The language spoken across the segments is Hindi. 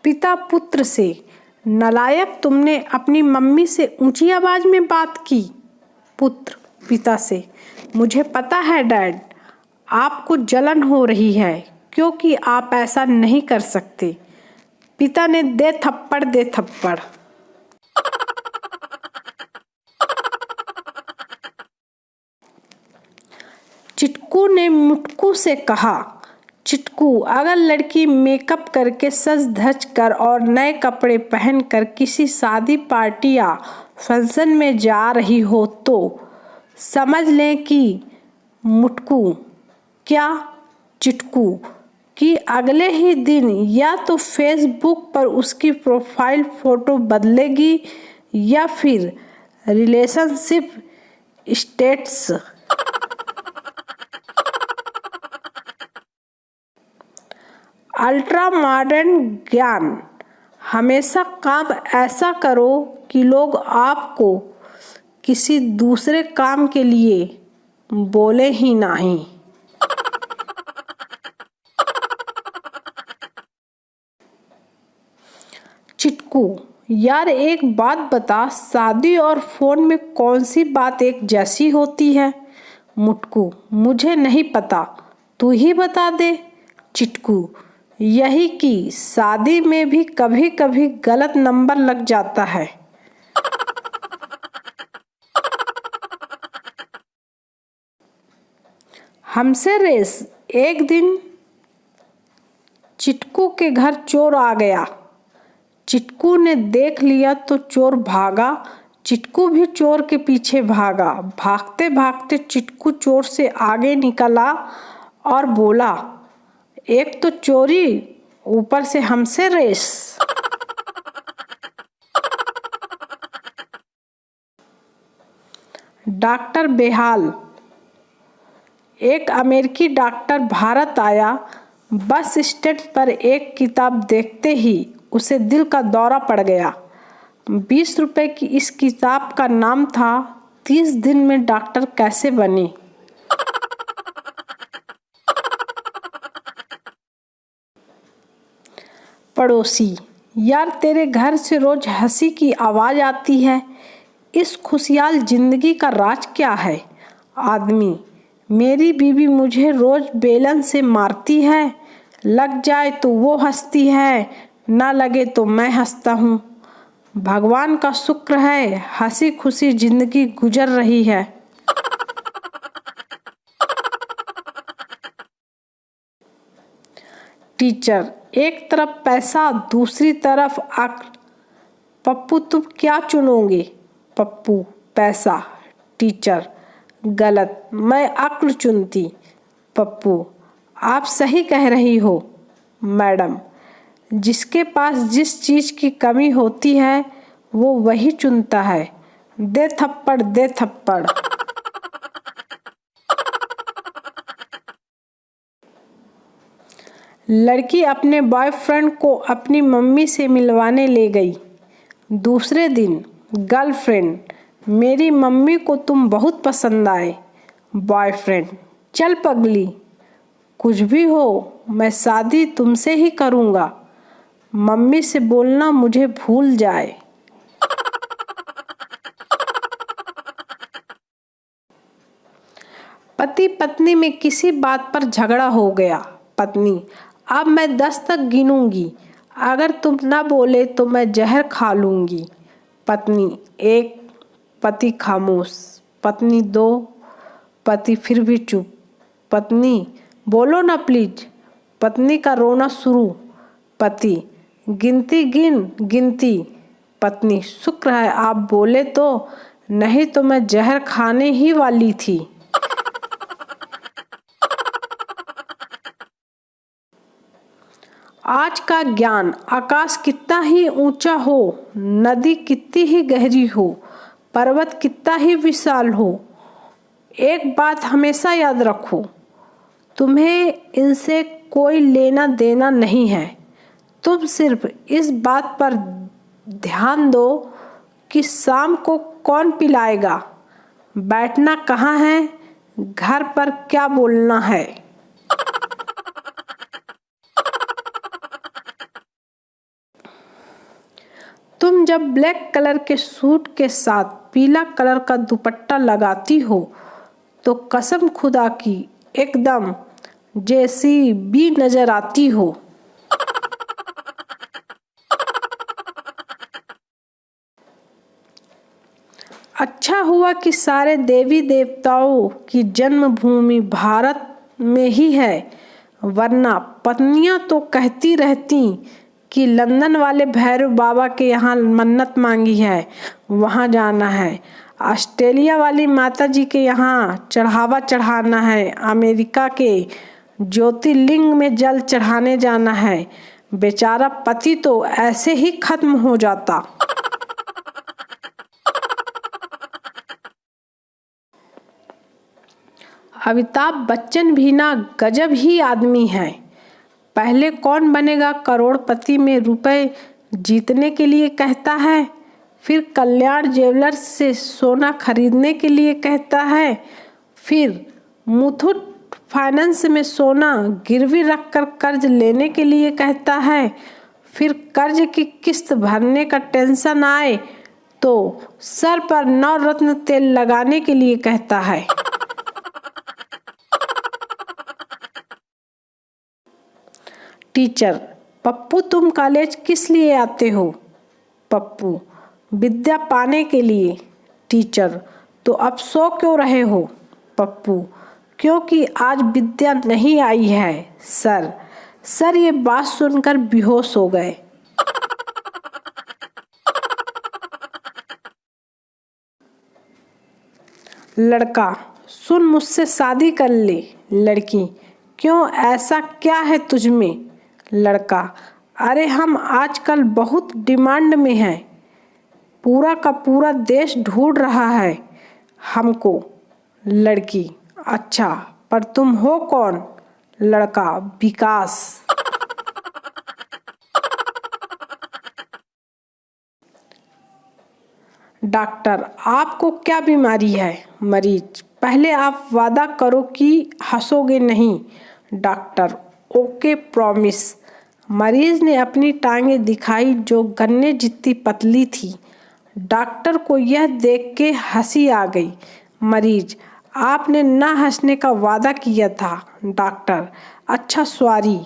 पिता पुत्र से, नालायक, तुमने अपनी मम्मी से ऊंची आवाज में बात की। पुत्र पिता से, मुझे पता है डैड, आपको जलन हो रही है क्योंकि आप ऐसा नहीं कर सकते। पिता ने, दे थप्पड़ दे थप्पड़। चिटकू ने मुटकू से कहा, चिटकू, अगर लड़की मेकअप करके सज धज कर और नए कपड़े पहनकर किसी शादी पार्टी या फंक्शन में जा रही हो तो समझ लें कि मुटकू, क्या चिटकू, कि अगले ही दिन या तो फेसबुक पर उसकी प्रोफाइल फोटो बदलेगी या फिर रिलेशनशिप स्टेटस। अल्ट्रा मॉडर्न ज्ञान, हमेशा काम ऐसा करो कि लोग आपको किसी दूसरे काम के लिए बोले ही नहीं। चिटकू, यार एक बात बता, शादी और फोन में कौन सी बात एक जैसी होती है? मुटकू, मुझे नहीं पता, तू ही बता दे। चिटकू, यही कि शादी में भी कभी कभी गलत नंबर लग जाता है। हमसे रेस। एक दिन चिटकू के घर चोर आ गया। चिटकू ने देख लिया तो चोर भागा। चिटकू भी चोर के पीछे भागा। भागते भागते चिटकू चोर से आगे निकला और बोला, एक तो चोरी, ऊपर से हमसे रेस। डॉक्टर बेहाल। एक अमेरिकी डॉक्टर भारत आया। बस स्टैंड पर एक किताब देखते ही उसे दिल का दौरा पड़ गया। 20 रुपए की इस किताब का नाम था 30 दिन में डॉक्टर कैसे बने। पड़ोसी, यार तेरे घर से रोज हंसी की आवाज आती है, इस खुशहाल जिंदगी का राज क्या है? आदमी, मेरी बीवी मुझे रोज बेलन से मारती है, लग जाए तो वो हंसती है, ना लगे तो मैं हंसता हूँ। भगवान का शुक्र है हंसी खुशी जिंदगी गुजर रही है। टीचर, एक तरफ पैसा दूसरी तरफ अक्ल, पप्पू तुम क्या चुनोगे? पप्पू, पैसा। टीचर, गलत, मैं अक्ल चुनती। पप्पू, आप सही कह रही हो मैडम, जिसके पास जिस चीज की कमी होती है वो वही चुनता है। दे थप्पड़ दे थप्पड़। लड़की अपने बॉयफ्रेंड को अपनी मम्मी से मिलवाने ले गई। दूसरे दिन, गर्लफ्रेंड, मेरी मम्मी को तुम बहुत पसंद आए। बॉयफ्रेंड, चल पगली, कुछ भी हो मैं शादी तुमसे ही करूँगा। मम्मी से बोलना मुझे भूल जाए। पति पत्नी में किसी बात पर झगड़ा हो गया। पत्नी, अब मैं 10 तक गिनूंगी, अगर तुम ना बोले तो मैं जहर खा लूंगी। पत्नी 1, पति खामोश। पत्नी 2, पति फिर भी चुप। पत्नी, बोलो ना प्लीज। पत्नी का रोना शुरू। पति, गिनती गिन गिनती। पत्नी, शुक्र है आप बोले तो, नहीं तो मैं जहर खाने ही वाली थी। आज का ज्ञान, आकाश कितना ही ऊंचा हो, नदी कितनी ही गहरी हो, पर्वत कितना ही विशाल हो, एक बात हमेशा याद रखो, तुम्हें इनसे कोई लेना देना नहीं है। तुम सिर्फ इस बात पर ध्यान दो कि शाम को कौन पिलाएगा, बैठना कहाँ है, घर पर क्या बोलना है। तुम जब ब्लैक कलर के सूट के साथ पीला कलर का दुपट्टा लगाती हो तो कसम खुदा की एकदम जैसी भी नजर आती हो। अच्छा हुआ कि सारे देवी देवताओं की जन्मभूमि भारत में ही है, वरना पत्नियां तो कहती रहती कि लंदन वाले भैरव बाबा के यहाँ मन्नत मांगी है, वहाँ जाना है। ऑस्ट्रेलिया वाली माता जी के यहाँ चढ़ावा चढ़ाना है। अमेरिका के ज्योतिर्लिंग में जल चढ़ाने जाना है। बेचारा पति तो ऐसे ही खत्म हो जाता। अमिताभ बच्चन भी ना गजब ही आदमी है। पहले कौन बनेगा करोड़पति में रुपए जीतने के लिए कहता है, फिर कल्याण ज्वेलर्स से सोना खरीदने के लिए कहता है, फिर मुथूट फाइनेंस में सोना गिरवी रखकर कर्ज लेने के लिए कहता है, फिर कर्ज की किस्त भरने का टेंशन आए तो सर पर नवरत्न तेल लगाने के लिए कहता है। टीचर, पप्पू तुम कॉलेज किस लिए आते हो? पप्पू, विद्या पाने के लिए। टीचर, तो अब सो क्यों रहे हो? पप्पू, क्योंकि आज विद्या नहीं आई है सर। सर ये बात सुनकर बेहोश हो गए। लड़का, सुन मुझसे शादी कर ले। लड़की, क्यों ऐसा क्या है तुझ में? लड़का, अरे हम आजकल बहुत डिमांड में हैं, पूरा का पूरा देश ढूंढ रहा है हमको। लड़की, अच्छा पर तुम हो कौन? लड़का, विकास। डॉक्टर, आपको क्या बीमारी है? मरीज, पहले आप वादा करो कि हंसोगे नहीं। Doctor, okay promise. मरीज ने अपनी टांगें दिखाई जो गन्ने जितनी पतली थी। डॉक्टर को यह देख के हंसी आ गई। मरीज, आपने ना हंसने का वादा किया था। डॉक्टर, अच्छा सॉरी,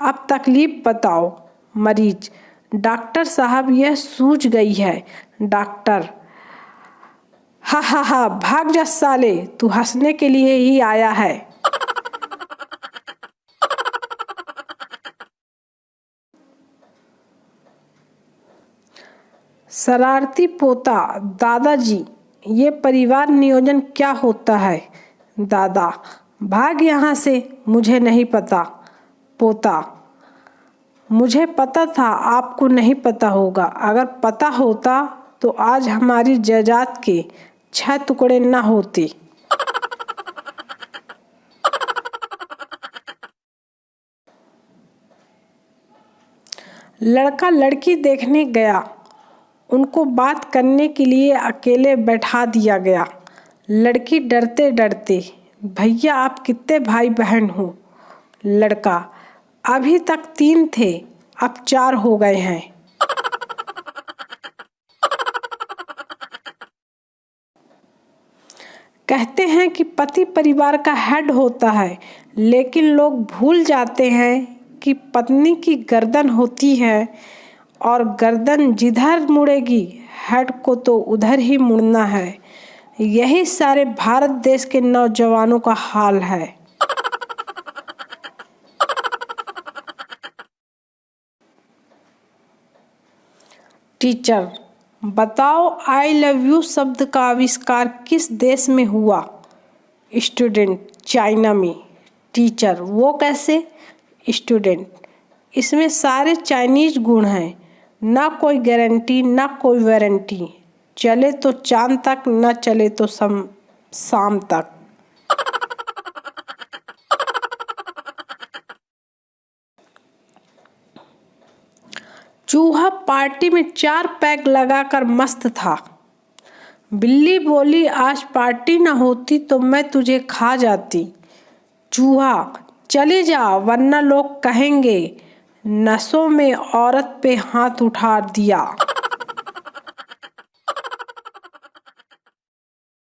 अब तकलीफ बताओ। मरीज, डॉक्टर साहब यह सूझ गई है। डॉक्टर, हा हा हा, भाग जा साले, तू हंसने के लिए ही आया है। शरारती पोता, दादाजी ये परिवार नियोजन क्या होता है? दादा, भाग यहाँ से, मुझे नहीं पता। पोता, मुझे पता था आपको नहीं पता होगा। अगर पता होता तो आज हमारी जायदाद के 6 टुकड़े ना होते। लड़का लड़की देखने गया, उनको बात करने के लिए अकेले बैठा दिया गया। लड़की डरते डरते, भैया आप कितने भाई बहन हो? लड़का, अभी तक 3 थे, अब 4 हो गए हैं। कहते हैं कि पति परिवार का हेड होता है, लेकिन लोग भूल जाते हैं कि पत्नी की गर्दन होती है और गर्दन जिधर मुड़ेगी हेड को तो उधर ही मुड़ना है। यही सारे भारत देश के नौजवानों का हाल है। टीचर, बताओ आई लव यू शब्द का आविष्कार किस देश में हुआ? स्टूडेंट, चाइना में। टीचर, वो कैसे? स्टूडेंट, इसमें सारे चाइनीज गुण हैं, ना कोई गारंटी ना कोई वारंटी, चले तो चांद तक, ना चले तो शाम तक। चूहा पार्टी में 4 पैग लगाकर मस्त था। बिल्ली बोली, आज पार्टी न होती तो मैं तुझे खा जाती। चूहा, चले जा वरना लोग कहेंगे नसों में औरत पे हाथ उठा दिया।